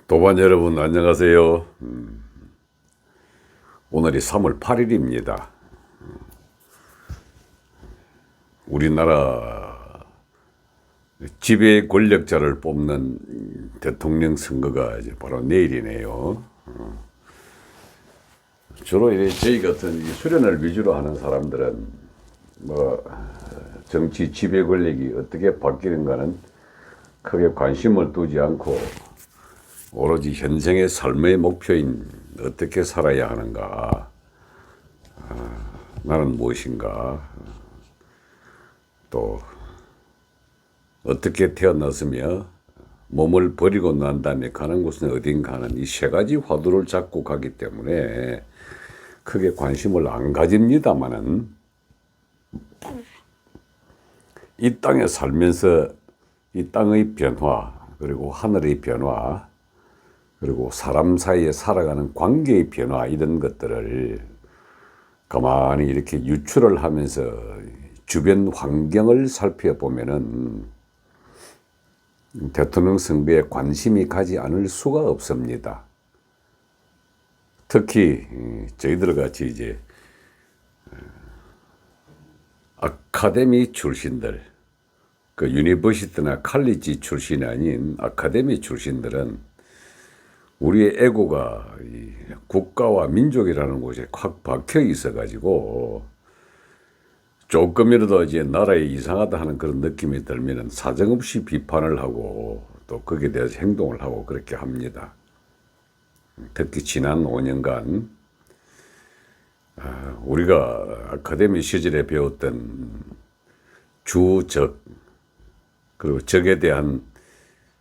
도반 여러분 안녕하세요. 오늘이 3월 8일입니다. 우리나라 지배 권력자를 뽑는 대통령 선거가 이제 바로 내일이네요. 주로 저희 같은 수련을 위주로 하는 사람들은 정치 지배 권력이 어떻게 바뀌는가는 크게 관심을 두지 않고 오로지 현생의 삶의 목표인 어떻게 살아야 하는가, 나는 무엇인가, 또 어떻게 태어났으며 몸을 버리고 난 다음에 가는 곳은 어딘가 하는 이 세 가지 화두를 잡고 가기 때문에 크게 관심을 안 가집니다마는 이 땅에 살면서 이 땅의 변화, 그리고 하늘의 변화, 그리고 사람 사이에 살아가는 관계의 변화, 이런 것들을 가만히 이렇게 유출을 하면서 주변 환경을 살펴보면은 대통령 선거에 관심이 가지 않을 수가 없습니다. 특히 저희들 같이 이제 아카데미 출신들, 그 유니버시티나 칼리지 출신이 아닌 아카데미 출신들은 우리의 에고가 이 국가와 민족이라는 곳에 확 박혀 있어가지고 조금이라도 이제 나라에 이상하다 하는 그런 느낌이 들면은 사정없이 비판을 하고 또 거기에 대해서 행동을 하고 그렇게 합니다. 특히 지난 5년간 우리가 아카데미 시절에 배웠던 주적, 그리고 적에 대한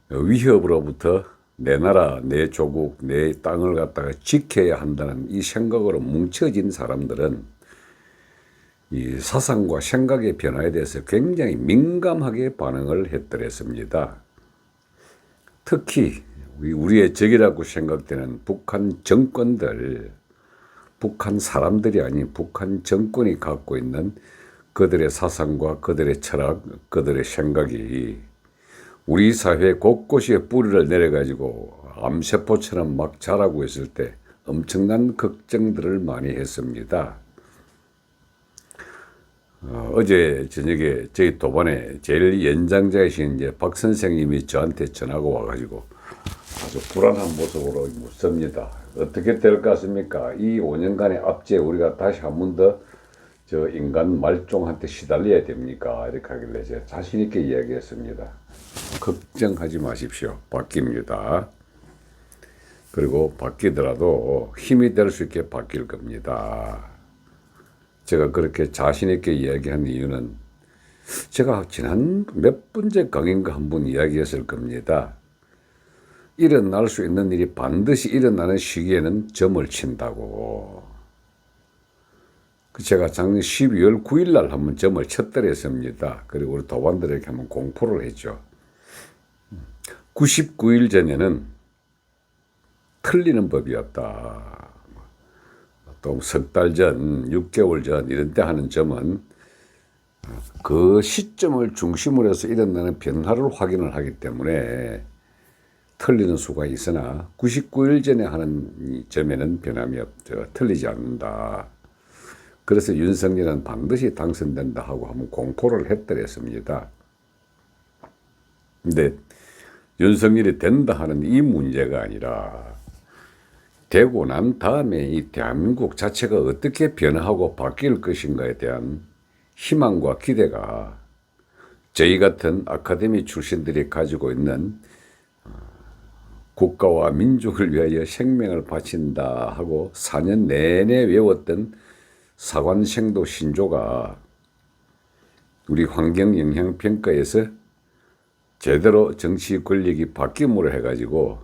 위협으로부터 내 나라, 내 조국, 내 땅을 갖다가 지켜야 한다는 이 생각으로 뭉쳐진 사람들은 이 사상과 생각의 변화에 대해서 굉장히 민감하게 반응을 했더랬습니다. 특히 우리의 적이라고 생각되는 북한 정권들, 북한 사람들이 아닌 북한 정권이 갖고 있는 그들의 사상과 그들의 철학, 그들의 생각이 우리 사회 곳곳에 뿌리를 내려가지고 암세포처럼 막 자라고 있을 때 엄청난 걱정들을 많이 했습니다. 어제 저녁에 저희 도반에 제일 연장자이신 이제 박 선생님이 저한테 전화가 와가지고 아주 불안한 모습으로 묻습니다. 어떻게 될 것 같습니까? 이 5년간의 압제 우리가 다시 한 번 더 저 인간 말종한테 시달려야 됩니까? 이렇게 하길래 제가 자신 있게 이야기했습니다. 걱정하지 마십시오. 바뀝니다. 그리고 바뀌더라도 힘이 될 수 있게 바뀔 겁니다. 제가 그렇게 자신 있게 이야기한 이유는 제가 지난 몇 번째 강인가 한 번 이야기했을 겁니다. 일어날 수 있는 일이 반드시 일어나는 시기에는 점을 친다고. 제가 작년 12월 9일 날 한번 점을 쳤더랬습니다. 그리고 우리 도반들에게 한번 공포를 했죠. 99일 전에는 틀리는 법이었다. 또 석 달 전, 6개월 전 이런 때 하는 점은 그 시점을 중심으로 해서 일어나는 변화를 확인을 하기 때문에 틀리는 수가 있으나 99일 전에 하는 점에는 변함이 없죠. 틀리지 않는다. 그래서 윤석열은 반드시 당선된다 하고 한번 공포를 했더랬습니다. 근데 윤석열이 된다 하는 이 문제가 아니라 되고 난 다음에 이 대한민국 자체가 어떻게 변화하고 바뀔 것인가에 대한 희망과 기대가 저희 같은 아카데미 출신들이 가지고 있는 국가와 민족을 위하여 생명을 바친다 하고 4년 내내 외웠던 사관생도 신조가 우리 환경영향평가에서 제대로 정치 권력이 바뀜으로 해가지고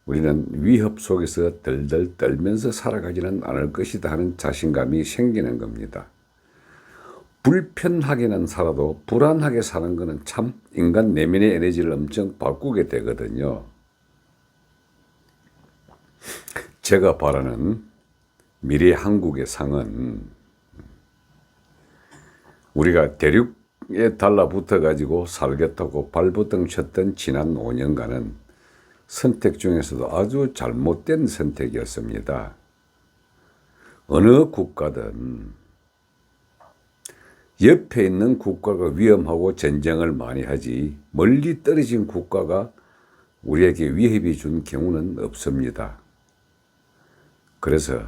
우리는 위협 속에서 덜덜 떨면서 살아가지는 않을 것이다 하는 자신감이 생기는 겁니다. 불편하게는 살아도 불안하게 사는 것은 참 인간 내면의 에너지를 엄청 바꾸게 되거든요. 제가 바라는 미래 한국의 상은 우리가 대륙에 달라붙어 가지고 살겠다고 발버둥 쳤던 지난 5년간은 선택 중에서도 아주 잘못된 선택이었습니다. 어느 국가든 옆에 있는 국가가 위험하고 전쟁을 많이 하지 멀리 떨어진 국가가 우리에게 위협이 준 경우는 없습니다. 그래서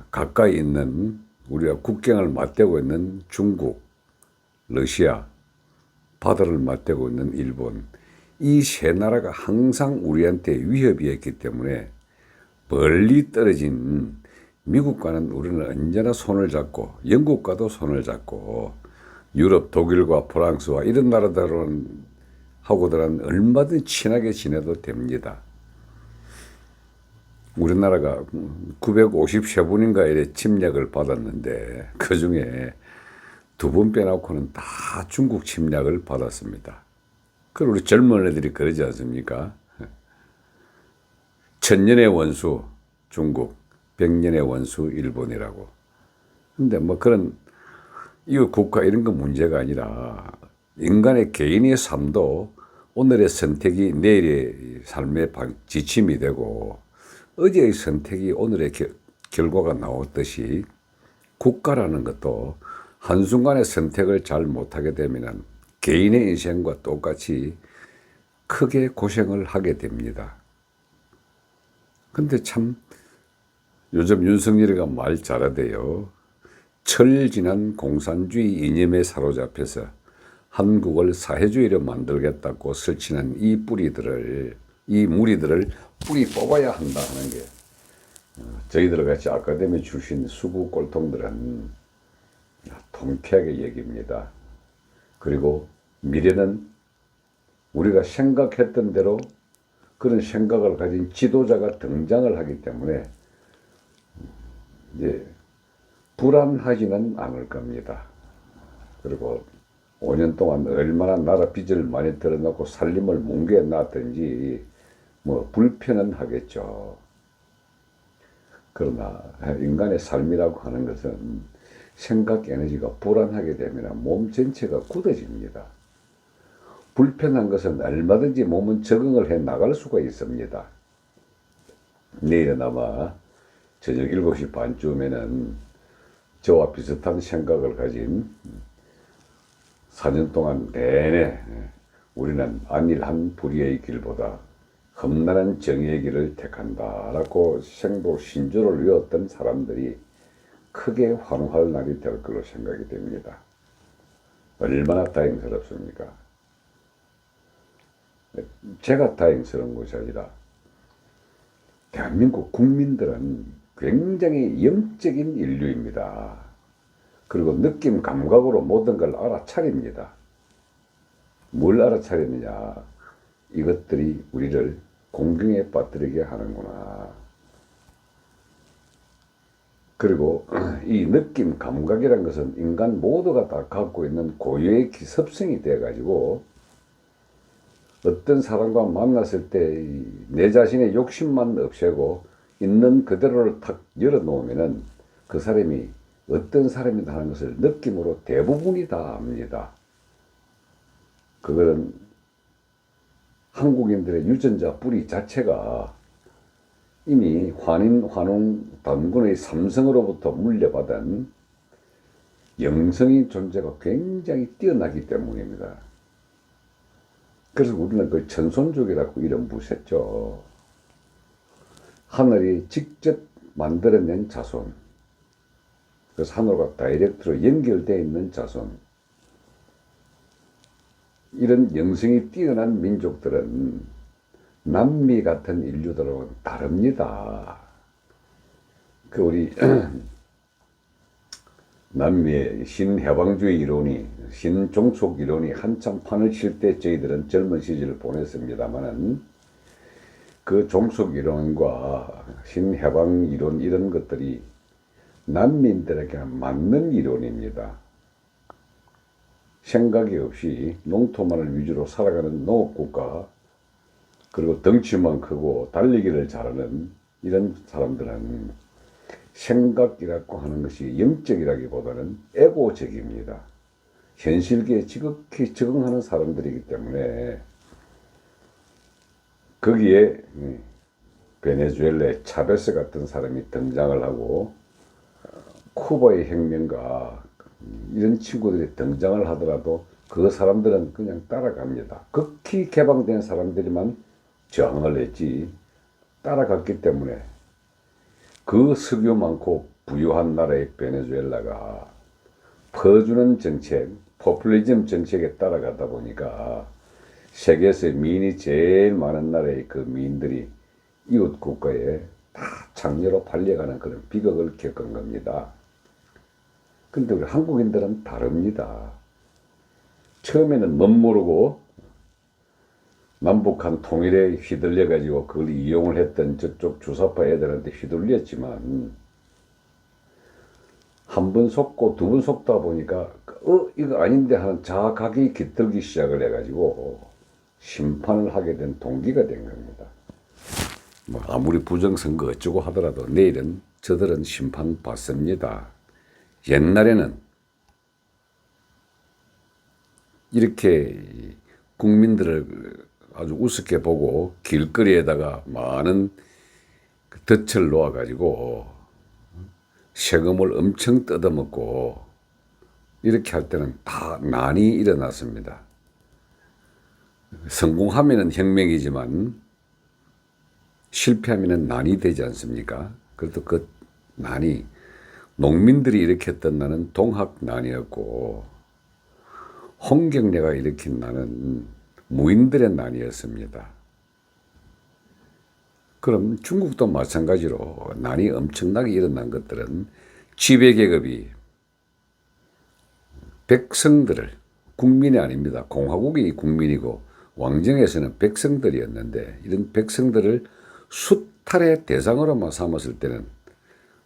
가까이 있는 우리가 국경을 맞대고 있는 중국, 러시아, 바다를 맞대고 있는 일본, 이 세 나라가 항상 우리한테 위협이었기 때문에 멀리 떨어진 미국과는 우리는 언제나 손을 잡고 영국과도 손을 잡고 유럽, 독일과 프랑스와 이런 나라들은 하고들은 얼마든 친하게 지내도 됩니다. 우리나라가 953분인가 이래 침략을 받았는데 그 중에 2번 빼놓고는 다 중국 침략을 받았습니다. 그리고 우리 젊은 애들이 그러지 않습니까? 1000년의 원수 중국, 100년의 원수 일본이라고. 근데 뭐 그런 이거 국가 이런 거 문제가 아니라 인간의 개인의 삶도 오늘의 선택이 내일의 삶의 지침이 되고 어제의 선택이 오늘의 결과가 나왔듯이 국가라는 것도 한순간의 선택을 잘 못하게 되면 개인의 인생과 똑같이 크게 고생을 하게 됩니다. 근데 참 요즘 윤석열이가 말 잘하대요. 철지난 공산주의 이념에 사로잡혀서 한국을 사회주의로 만들겠다고 설치는 이 무리들을 뿌리 뽑아야 한다 하는 게 저희들 같이 아카데미 출신 수구 꼴통들은 통쾌하게 얘기입니다. 그리고 미래는 우리가 생각했던 대로 그런 생각을 가진 지도자가 등장을 하기 때문에 이제 불안하지는 않을 겁니다. 그리고 5년 동안 얼마나 나라 빚을 많이 들어놓고 살림을 뭉개놨든지 뭐 불편은 하겠죠. 그러나 인간의 삶이라고 하는 것은 생각 에너지가 불안하게 되면 몸 전체가 굳어집니다. 불편한 것은 얼마든지 몸은 적응을 해 나갈 수가 있습니다. 내일은 아마 저녁 7시 반쯤에는 저와 비슷한 생각을 가진 4년 동안 내내 우리는 안일한 불의의 길보다 험난한 정의의 길을 택한다라고 생도 신조를 외웠던 사람들이 크게 환호할 날이 될 걸로 생각이 됩니다. 얼마나 다행스럽습니까? 제가 다행스러운 것이 아니라 대한민국 국민들은 굉장히 영적인 인류입니다. 그리고 느낌 감각으로 모든 걸 알아차립니다. 뭘 알아차리느냐? 이것들이 우리를 공경에 빠뜨리게 하는구나. 그리고 이 느낌 감각이란 것은 인간 모두가 다 갖고 있는 고유의 습성이 되어가지고 어떤 사람과 만났을 때 내 자신의 욕심만 없애고 있는 그대로를 탁 열어놓으면은 그 사람이 어떤 사람이다 하는 것을 느낌으로 대부분이 다 압니다. 그거는 한국인들의 유전자 뿌리 자체가 이미 환웅 단군의 삼성으로부터 물려받은 영성의 존재가 굉장히 뛰어나기 때문입니다. 그래서 우리는 그 천손족이라고 이름 부셨죠. 하늘이 직접 만들어낸 자손. 그래서 하늘과 다이렉트로 연결되어 있는 자손. 이런 영성이 뛰어난 민족들은 남미 같은 인류들하고는 다릅니다. 그 우리 남미의 신해방주의 이론이 신종속 이론이 한참 판을 칠 때 저희들은 젊은 시절을 보냈습니다만은 그 종속 이론과 신해방 이론 이런 것들이 난민들에게 맞는 이론입니다. 생각이 없이 농토만을 위주로 살아가는 농업국가, 그리고 덩치만 크고 달리기를 잘하는 이런 사람들은 생각이라고 하는 것이 영적이라기보다는 에고적입니다. 현실계에 지극히 적응하는 사람들이기 때문에 거기에 베네수엘라의 차베스 같은 사람이 등장을 하고 쿠바의 혁명가 이런 친구들이 등장을 하더라도 그 사람들은 그냥 따라갑니다. 극히 개방된 사람들이만 저항을 했지 따라갔기 때문에 그 석유 많고 부유한 나라의 베네수엘라가 퍼주는 정책, 포퓰리즘 정책에 따라가다 보니까 세계에서 민이 제일 많은 나라의 그 민들이 이웃 국가에 다 장려로 팔려가는 그런 비극을 겪은 겁니다. 근데 우리 한국인들은 다릅니다. 처음에는 멋모르고 남북한 통일에 휘둘려 가지고 그걸 이용을 했던 저쪽 주사파 애들한테 휘둘렸지만 한 번 속고 두 번 속다 보니까 이거 아닌데 하는 자각이 깃들기 시작을 해가지고 심판을 하게 된 동기가 된 겁니다. 뭐 아무리 부정선거 어쩌고 하더라도 내일은 저들은 심판 받습니다. 옛날에는 이렇게 국민들을 아주 우습게 보고 길거리에다가 많은 덫을 놓아가지고 세금을 엄청 뜯어먹고 이렇게 할 때는 다 난이 일어났습니다. 성공하면은 혁명이지만 실패하면은 난이 되지 않습니까? 그래도 그 난이 농민들이 일으켰던 나는 동학난이었고 홍경래가 일으킨 나는 무인들의 난이었습니다. 그럼 중국도 마찬가지로 난이 엄청나게 일어난 것들은 지배계급이 백성들을, 국민이 아닙니다. 공화국이 국민이고 왕정에서는 백성들이었는데 이런 백성들을 수탈의 대상으로만 삼았을 때는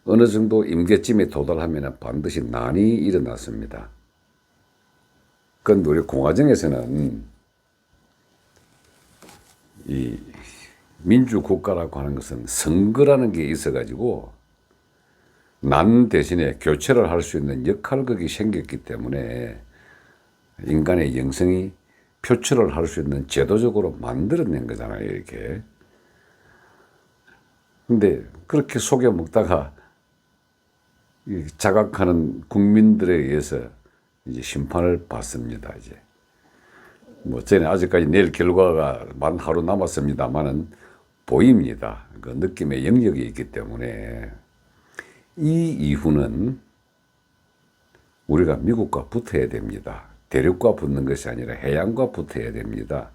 어느 정도 임계점에 도달하면 반드시 난이 일어났습니다. 그런데 우리 공화정에서는 이 민주국가라고 하는 것은 선거라는 게 있어가지고 난 대신에 교체를 할 수 있는 역할극이 생겼기 때문에 인간의 영성이 표출을 할 수 있는 제도적으로 만들어낸 거잖아요, 이렇게. 근데 그렇게 속여 먹다가 자각하는 국민들에 의해서 이제 심판을 받습니다, 이제. 뭐, 저는 아직까지 내일 결과가 만 하루 남았습니다만은 보입니다. 그 느낌의 영역이 있기 때문에 이 이후는 우리가 미국과 붙어야 됩니다. 대륙과 붙는 것이 아니라 해양과 붙어야 됩니다.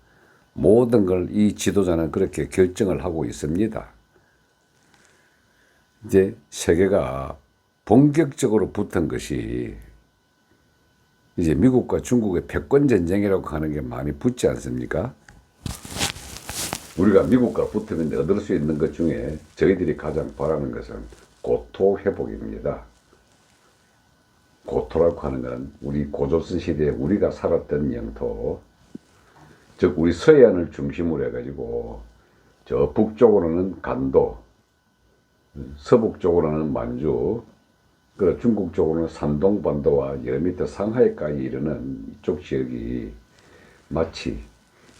모든 걸 이 지도자는 그렇게 결정을 하고 있습니다. 이제 세계가 본격적으로 붙은 것이 이제 미국과 중국의 패권 전쟁이라고 하는 게 많이 붙지 않습니까? 우리가 미국과 붙으면 얻을 수 있는 것 중에 저희들이 가장 바라는 것은 고토 회복입니다. 고토라고 하는 것은 우리 고조선 시대에 우리가 살았던 영토, 즉 우리 서해안을 중심으로 해가지고 저 북쪽으로는 간도, 서북쪽으로는 만주, 그 중국 쪽으로는 산동반도와 여 밑에 상하이까지 이르는 이쪽 지역이 마치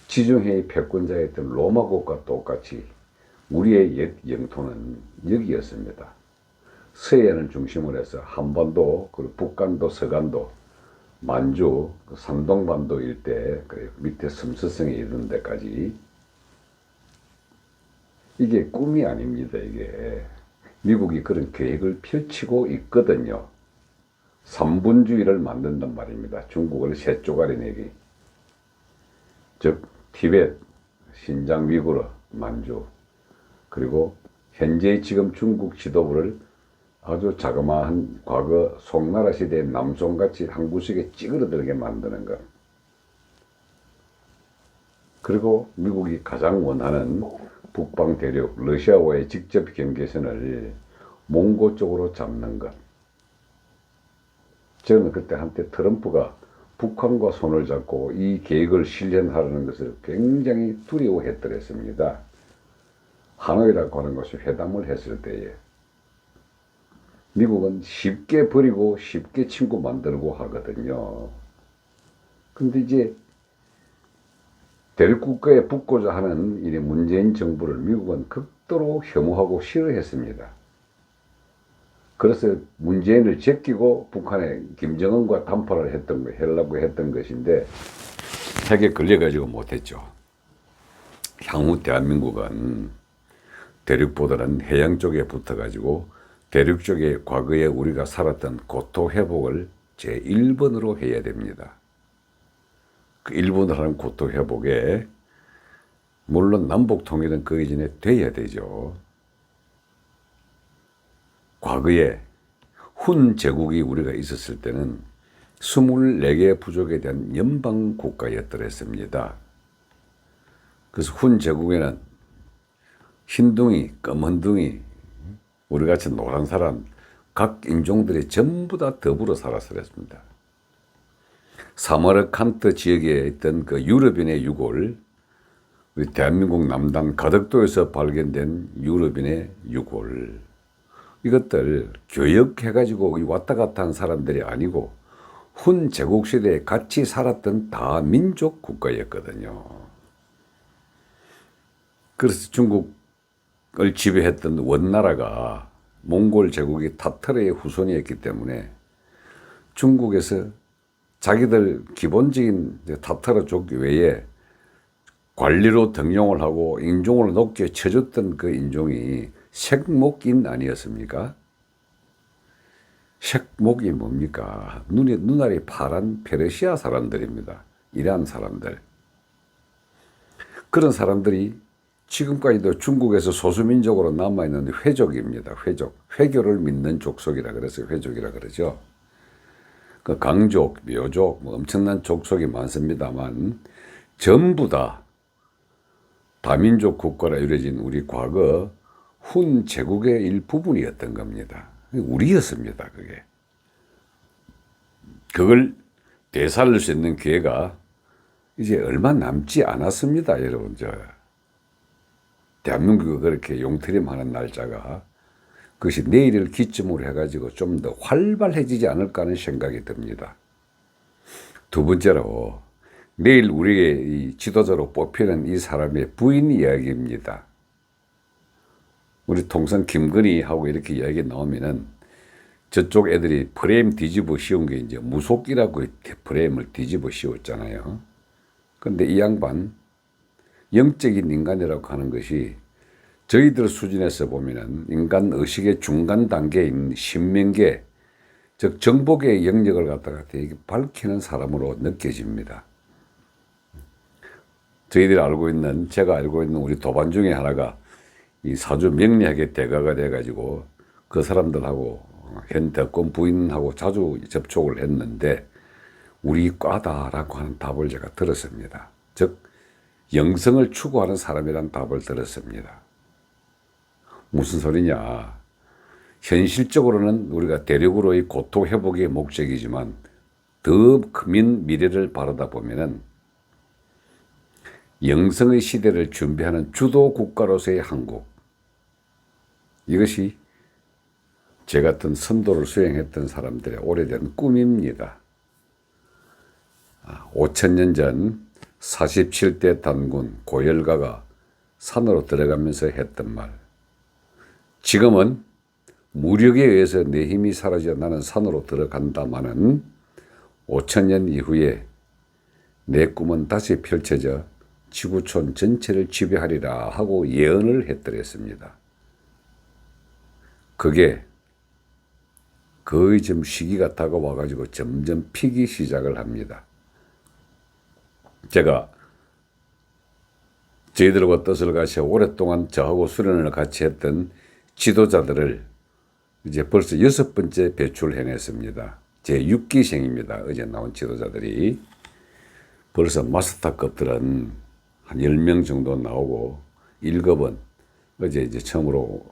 지중해의 패권자였던 로마국과 똑같이 우리의 옛 영토는 여기였습니다. 서해안을 중심으로 해서 한반도, 그리고 북간도, 서간도, 만주, 산동반도 일대, 그 밑에 섬서성에 이르는 데까지 이게 꿈이 아닙니다, 이게. 미국이 그런 계획을 펼치고 있거든요. 삼분주의를 만든단 말입니다. 중국을 세 쪼가리 내기. 즉 티베트, 신장 위구르, 만주, 그리고 현재 지금 중국 지도부를 아주 자그마한 과거 송나라 시대의 남송같이 한 구석에 찌그러들게 만드는 것. 그리고 미국이 가장 원하는 북방 대륙 러시아와의 직접 경계선을 몽고 쪽으로 잡는 것. 저는 그때 한때 트럼프가 북한과 손을 잡고 이 계획을 실현하려는 것을 굉장히 두려워했더랬습니다. 하노이라고 하는 것이 회담을 했을 때에 미국은 쉽게 버리고 쉽게 친구 만들고 하거든요. 근데 이제 대륙국가에 붙고자 하는 이 문재인 정부를 미국은 극도로 혐오하고 싫어했습니다. 그래서 문재인을 제끼고 북한에 김정은과 담파를 하려고 했던 것인데 핵에 걸려가지고 못했죠. 향후 대한민국은 대륙보다는 해양 쪽에 붙어가지고 대륙 쪽에 과거에 우리가 살았던 고토 회복을 제1번으로 해야 됩니다. 그 1번을 하는 고토 회복에 물론 남북 통일은 그 이전에 돼야 되죠. 과거에 훈 제국이 우리가 있었을 때는 24개 부족에 대한 연방 국가였더랬습니다. 그래서 훈 제국에는 흰둥이, 검은둥이, 우리같이 노란 사람, 각 인종들이 전부 다 더불어 살았습니다. 사마르칸트 지역에 있던 그 유럽인의 유골, 우리 대한민국 남단 가덕도에서 발견된 유럽인의 유골, 이것들 교역해가지고 왔다 갔다 한 사람들이 아니고 훈 제국시대에 같이 살았던 다민족 국가였거든요. 그래서 중국을 지배했던 원나라가 몽골 제국이 타타르의 후손이었기 때문에 중국에서 자기들 기본적인 타타르족 외에 관리로 등용을 하고 인종을 높게 쳐줬던 그 인종이 색목인 아니었습니까? 색목이 뭡니까? 눈알이 파란 페르시아 사람들입니다. 이란 사람들. 그런 사람들이 지금까지도 중국에서 소수민족으로 남아있는 회족입니다. 회족. 회교를 믿는 족속이라 그래서 회족이라 그러죠. 그 강족, 묘족, 엄청난 족속이 많습니다만 전부 다 다민족 국가로 이루어진 우리 과거 훈 제국의 일부분이었던 겁니다. 우리였습니다, 그게. 그걸 되살릴 수 있는 기회가 이제 얼마 남지 않았습니다, 여러분. 대한민국이 그렇게 용트림하는 날짜가 그것이 내일을 기점으로 해가지고 좀 더 활발해지지 않을까 하는 생각이 듭니다. 두 번째로 내일 우리의 이 지도자로 뽑히는 이 사람의 부인 이야기입니다. 우리 통상 김건희하고 이렇게 이야기 나오면은 저쪽 애들이 프레임 뒤집어 씌운 게 이제 무속이라고 프레임을 뒤집어 씌웠잖아요. 근데 이 양반 영적인 인간이라고 하는 것이 저희들 수준에서 보면은 인간 의식의 중간 단계인 신명계, 즉 정복의 영역을 갖다가 되게 밝히는 사람으로 느껴집니다. 저희들이 제가 알고 있는 우리 도반 중에 하나가 이 사주 명리학의 대가가 돼가지고 그 사람들하고 현 대권 부인하고 자주 접촉을 했는데 우리 과다라고 하는 답을 제가 들었습니다. 즉 영성을 추구하는 사람이란 답을 들었습니다. 무슨 소리냐? 현실적으로는 우리가 대륙으로의 고토 회복이 목적이지만 더 큰 미래를 바라다 보면은 영성의 시대를 준비하는 주도 국가로서의 한국, 이것이 제 같은 선도를 수행했던 사람들의 오래된 꿈입니다. 5,000년 전 47대 단군 고열가가 산으로 들어가면서 했던 말, 지금은 무력에 의해서 내 힘이 사라져 나는 산으로 들어간다마는 5,000년 이후에 내 꿈은 다시 펼쳐져 지구촌 전체를 지배하리라 하고 예언을 했더랬습니다. 그게 거의 좀 시기가 다가와가지고 점점 피기 시작을 합니다. 제가 저희들과 뜻을 같이 오랫동안 저하고 수련을 같이 했던 지도자들을 이제 벌써 6번째 배출해냈습니다. 제 6기생입니다. 어제 나온 지도자들이. 벌써 마스터급들은 한 10명 정도 나오고 1급은 어제 이제 처음으로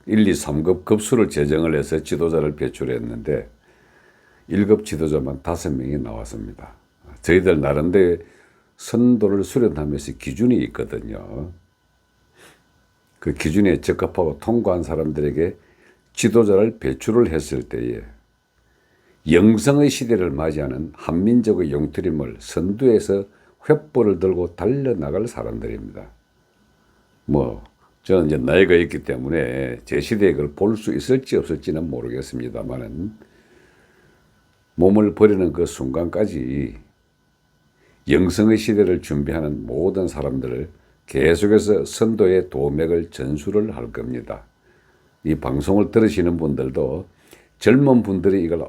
1, 2, 3급 급수를 제정을 해서 지도자를 배출했는데 1급 지도자만 5명이 나왔습니다. 저희들 나름대로 선도를 수련하면서 기준이 있거든요. 그 기준에 적합하고 통과한 사람들에게 지도자를 배출을 했을 때에 영성의 시대를 맞이하는 한민족의 용트림을 선두에서 횃불을 들고 달려나갈 사람들입니다. 저는 이제 나이가 있기 때문에 제 시대에 그걸 볼 수 있을지 없을지는 모르겠습니다만은 몸을 버리는 그 순간까지 영성의 시대를 준비하는 모든 사람들을 계속해서 선도의 도맥을 전수를 할 겁니다. 이 방송을 들으시는 분들도 젊은 분들이 이걸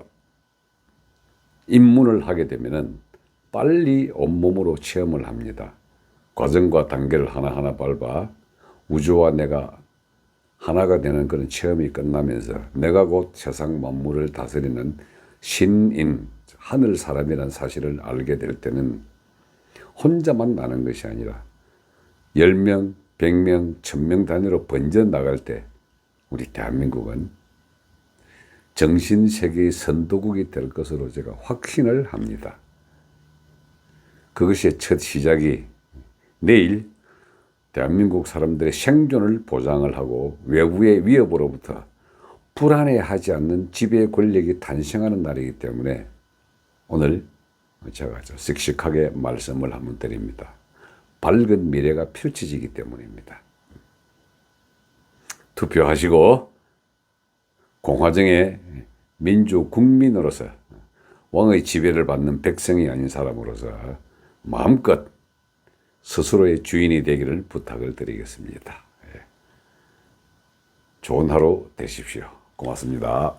입문을 하게 되면은 빨리 온몸으로 체험을 합니다. 과정과 단계를 하나하나 밟아 우주와 내가 하나가 되는 그런 체험이 끝나면서 내가 곧 세상 만물을 다스리는 신인, 하늘 사람이라는 사실을 알게 될 때는 혼자만 나는 것이 아니라 10명, 100명, 1000명 단위로 번져나갈 때 우리 대한민국은 정신세계의 선도국이 될 것으로 제가 확신을 합니다. 그것의 첫 시작이 내일 대한민국 사람들의 생존을 보장을 하고 외부의 위협으로부터 불안해하지 않는 지배 권력이 탄생하는 날이기 때문에 오늘 제가 씩씩하게 말씀을 한번 드립니다. 밝은 미래가 펼쳐지기 때문입니다. 투표하시고 공화정의 민주 국민으로서 왕의 지배를 받는 백성이 아닌 사람으로서 마음껏 스스로의 주인이 되기를 부탁을 드리겠습니다. 좋은 하루 되십시오. 고맙습니다.